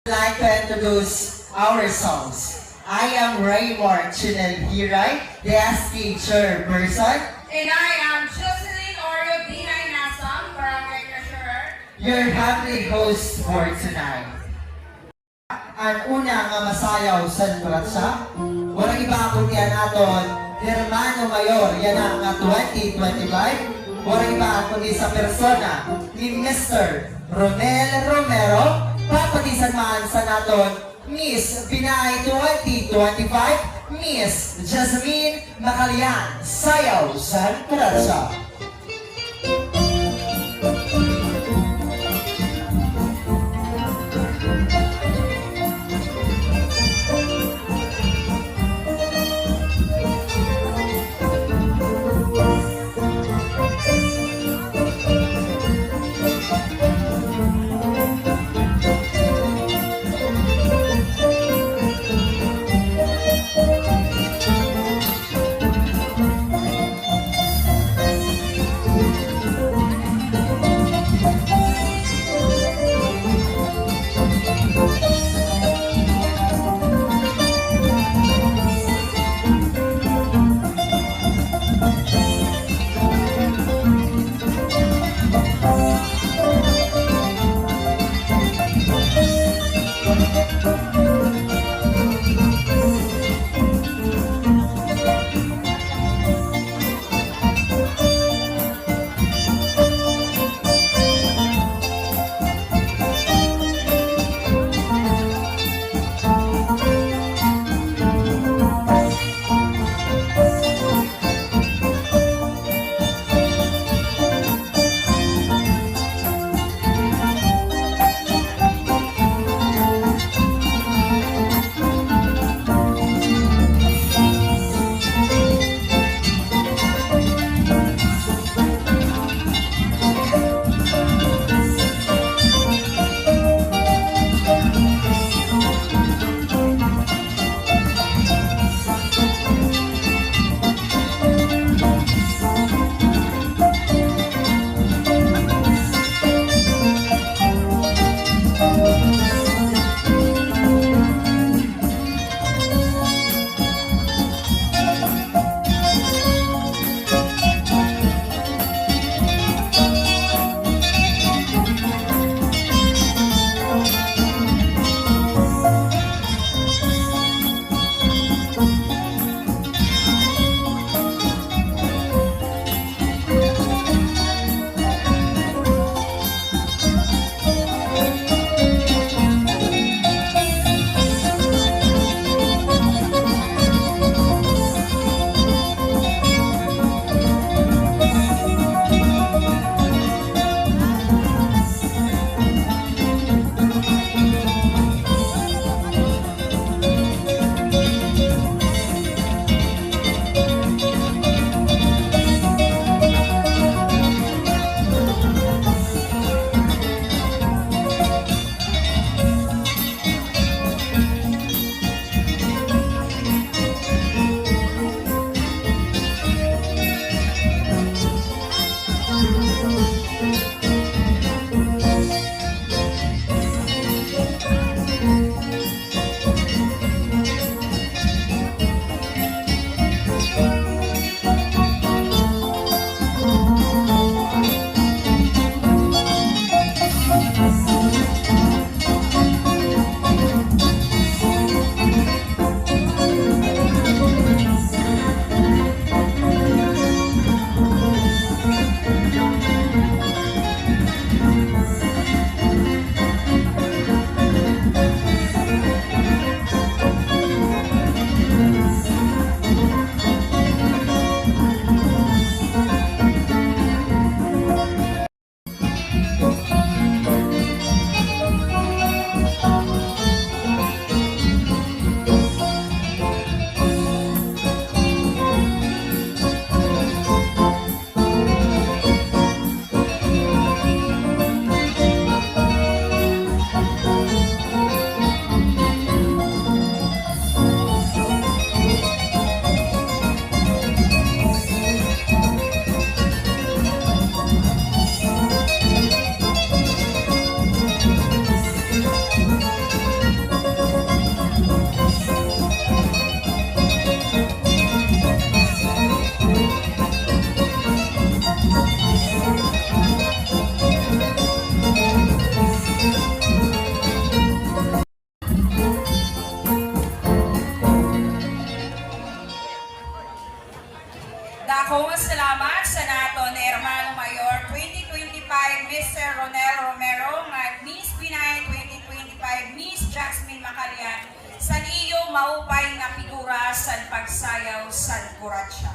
Like to introduce our songs. I am Raymond Chinelhiray, the SK chairperson. And I am Jocelyn Oreo Binay Nasam, Barangay Treasurer. Your happy host for tonight. Ang una nga masayaw sa Nuratsa, walang iba kundi ang aton Hermano Mayor, yan ang 2025. Walang iba kundi sa persona ni Mr. Ronel Romero, papatisan man sa naton Miss Binay 2025, Miss Jasmine Macalian, sayaw sa Nuratsa. Dakong salamat sa nato ni Hermano Mayor 2025 Mr. Ronel Romero at Miss Pinay 2025 Miss Jasmine Macalian sa iyo maupay nga figura sa pagsayaw sa Kuratsa.